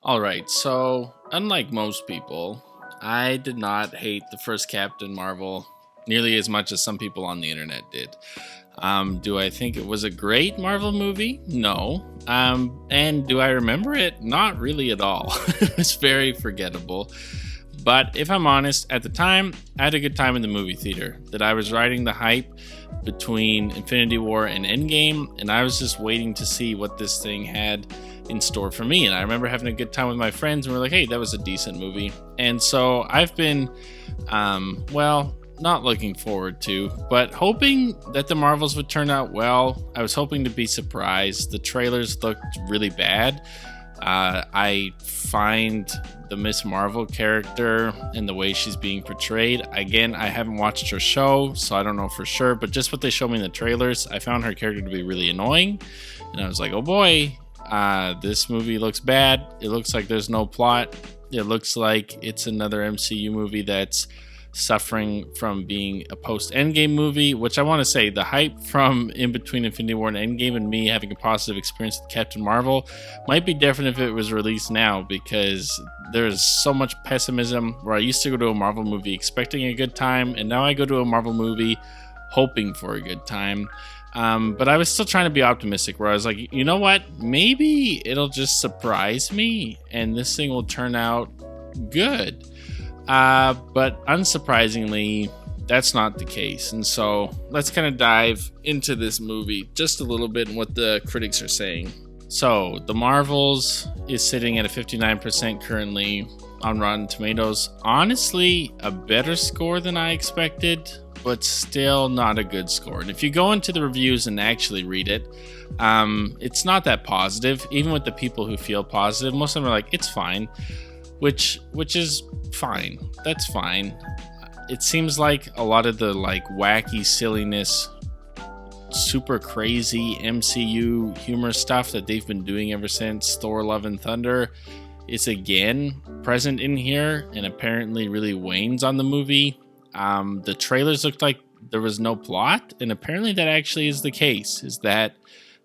All right, so unlike most people, I did not hate the first Captain Marvel nearly as much as some people on the internet did. Do I think it was a great Marvel movie? No. And do I remember it? Not really at all. It was very forgettable. But if I'm honest, at the time, I had a good time in the movie theater. That I was riding the hype between Infinity War and Endgame, and I was just waiting to see what this thing had in store for me. And I remember having a good time with my friends, and we're like, hey, that was a decent movie. And so I've been, not looking forward to, but hoping that the Marvels would turn out well. I was hoping to be surprised. The trailers looked really bad. I find the Miss Marvel character and the way she's being portrayed. Again, I haven't watched her show, so I don't know for sure, but just what they showed me in the trailers, I found her character to be really annoying. And I was like, oh boy, this movie looks bad. It looks like there's no plot. It looks like it's another MCU movie that's suffering from being a post-Endgame movie, which I want to say, the hype from in between Infinity War and Endgame and me having a positive experience with Captain Marvel might be different if it was released now, because there's so much pessimism where I used to go to a Marvel movie expecting a good time, and now I go to a Marvel movie hoping for a good time. But I was still trying to be optimistic, where I was like, you know what? Maybe it'll just surprise me and this thing will turn out good. But unsurprisingly, that's not the case. And so let's kind of dive into this movie just a little bit and what the critics are saying. So The Marvels is sitting at a 59% currently on Rotten Tomatoes. Honestly, a better score than I expected, but still not a good score. And if you go into the reviews and actually read it, it's not that positive. Even with the people who feel positive, most of them are like, it's fine. Which is fine. That's fine. It seems like a lot of the wacky silliness, super crazy MCU humor stuff that they've been doing ever since Thor: Love and Thunder is again present in here, and apparently really wanes on the movie. The trailers looked like there was no plot, and apparently that actually is the case. Is that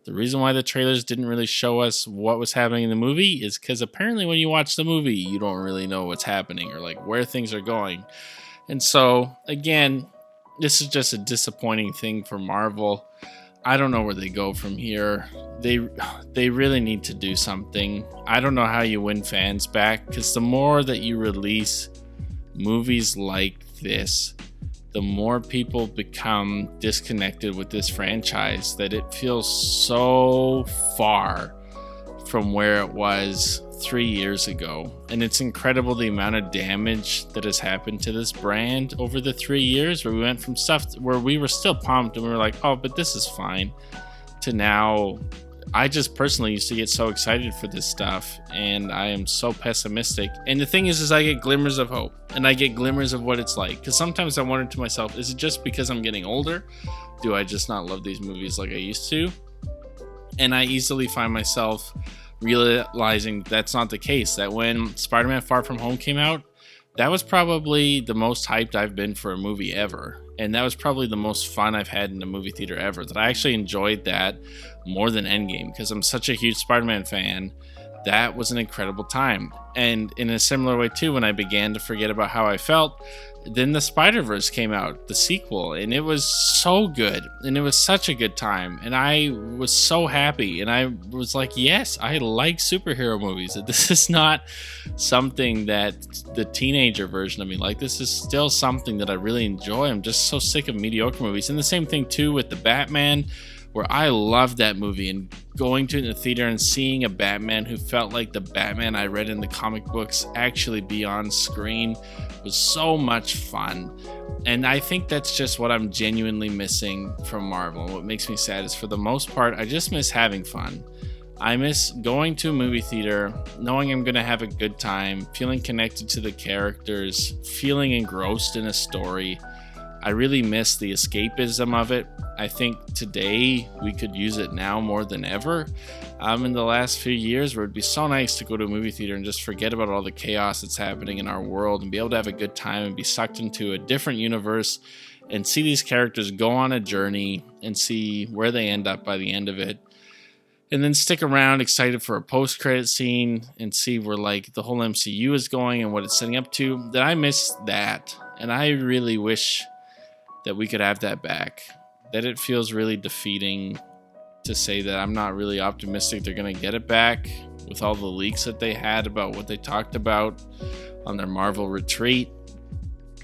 the reason why the trailers didn't really show us what was happening in the movie is because apparently when you watch the movie, you don't really know what's happening or where things are going. And so, again, this is just a disappointing thing for Marvel. I don't know where they go from here. They really need to do something. I don't know how you win fans back, because the more that you release movies like this, the more people become disconnected with this franchise, that it feels so far from where it was 3 years ago. And it's incredible the amount of damage that has happened to this brand over the 3 years, where we went from stuff where we were still pumped and we were like, oh, but this is fine, to now I just personally used to get so excited for this stuff, and I am so pessimistic. And the thing is I get glimmers of hope, and I get glimmers of what it's like. Because sometimes I wonder to myself, is it just because I'm getting older? Do I just not love these movies like I used to? And I easily find myself realizing that's not the case. That when Spider-Man Far From Home came out, that was probably the most hyped I've been for a movie ever. And that was probably the most fun I've had in a movie theater ever. That I actually enjoyed that more than Endgame, because I'm such a huge Spider-Man fan. That was an incredible time. And in a similar way too, when I began to forget about how I felt, then the Spider-Verse came out, the sequel, and it was so good, and it was such a good time, and I was so happy, and I was like, yes, I like superhero movies. This is not something that the teenager version of me like. This is still something that I really enjoy. I'm just so sick of mediocre movies. And the same thing too with the Batman, where I loved that movie, and going to it in the theater and seeing a Batman who felt like the Batman I read in the comic books actually be on screen was so much fun. And I think that's just what I'm genuinely missing from Marvel. And what makes me sad is, for the most part, I just miss having fun. I miss going to a movie theater, knowing I'm going to have a good time, feeling connected to the characters, feeling engrossed in a story. I really miss the escapism of it. I think today we could use it now more than ever. In the last few years, where it'd be so nice to go to a movie theater and just forget about all the chaos that's happening in our world and be able to have a good time and be sucked into a different universe and see these characters go on a journey and see where they end up by the end of it. and then stick around excited for a post-credit scene and see where like the whole MCU is going and what it's setting up to, then I miss that. And I really wish that we could have that back. That it feels really defeating to say that I'm not really optimistic they're going to get it back with all the leaks that they had about what they talked about on their Marvel retreat.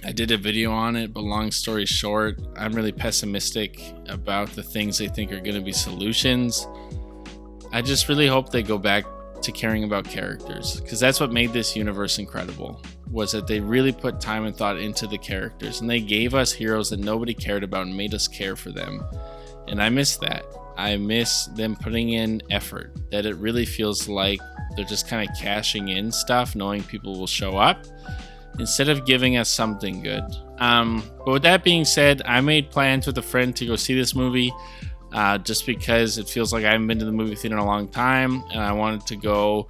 I did a video on it, but long story short, I'm really pessimistic about the things they think are going to be solutions. I just really hope they go back to caring about characters, because that's what made this universe incredible, was that they really put time and thought into the characters, and they gave us heroes that nobody cared about and made us care for them. And I miss that. I miss them putting in effort, that it really feels like they're just kind of cashing in stuff, knowing people will show up, instead of giving us something good. But with that being said, I made plans with a friend to go see this movie, just because it feels like I haven't been to the movie theater in a long time, and I wanted to go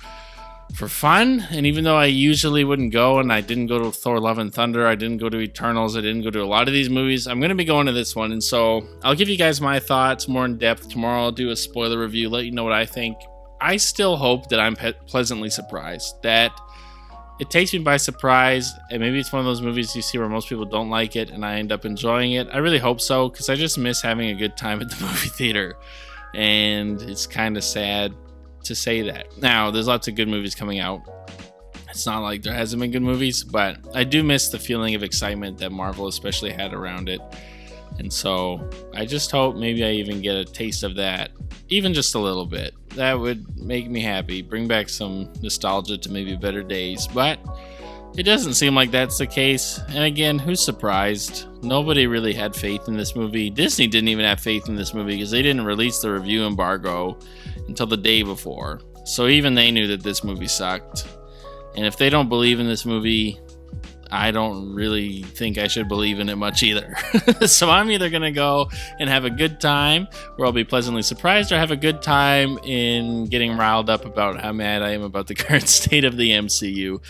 for fun. And even though I usually wouldn't go, and I didn't go to Thor Love and Thunder, I didn't go to Eternals, I didn't go to a lot of these movies, I'm going to be going to this one. And so I'll give you guys my thoughts more in depth tomorrow. I'll do a spoiler review, let you know what I think. I still hope that I'm pleasantly surprised, that it takes me by surprise, and maybe it's one of those movies you see where most people don't like it and I end up enjoying it. I really hope so, because I just miss having a good time at the movie theater, and it's kind of sad to say that. Now, there's lots of good movies coming out. It's not like there hasn't been good movies, but I do miss the feeling of excitement that Marvel especially had around it. And so I just hope maybe I even get a taste of that, even just a little bit. That would make me happy, bring back some nostalgia to maybe better days. But it doesn't seem like that's the case. And again, who's surprised? Nobody really had faith in this movie. Disney didn't even have faith in this movie because they didn't release the review embargo until the day before. So even they knew that this movie sucked. And if they don't believe in this movie, I don't really think I should believe in it much either. So I'm either going to go and have a good time where I'll be pleasantly surprised, or have a good time in getting riled up about how mad I am about the current state of the MCU.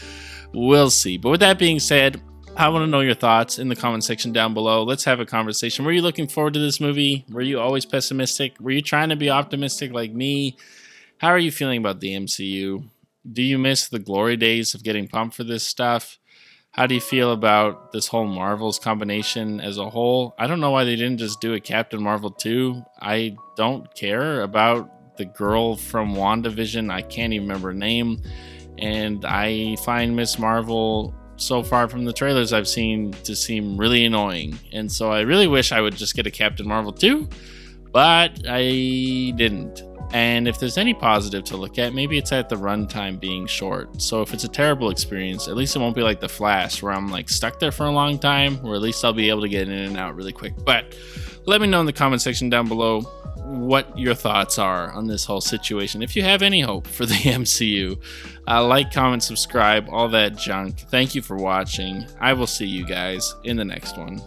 We'll see. But with that being said, I want to know your thoughts in the comment section down below. Let's have a conversation. Were you looking forward to this movie? Were you always pessimistic? Were you trying to be optimistic like me? How are you feeling about the MCU? Do you miss the glory days of getting pumped for this stuff? How do you feel about this whole Marvel's combination as a whole? I don't know why they didn't just do a Captain Marvel 2. I don't care about the girl from WandaVision. I can't even remember her name. And I find Miss Marvel, so far from the trailers I've seen, to seem really annoying. And so I really wish I would just get a Captain Marvel 2, but I didn't. And if there's any positive to look at, maybe it's at the runtime being short. So if it's a terrible experience, at least it won't be like The Flash, where I'm like stuck there for a long time, or at least I'll be able to get in and out really quick. But let me know in the comment section down below what your thoughts are on this whole situation. If you have any hope for the MCU, like, comment, subscribe, all that junk. Thank you for watching. I will see you guys in the next one.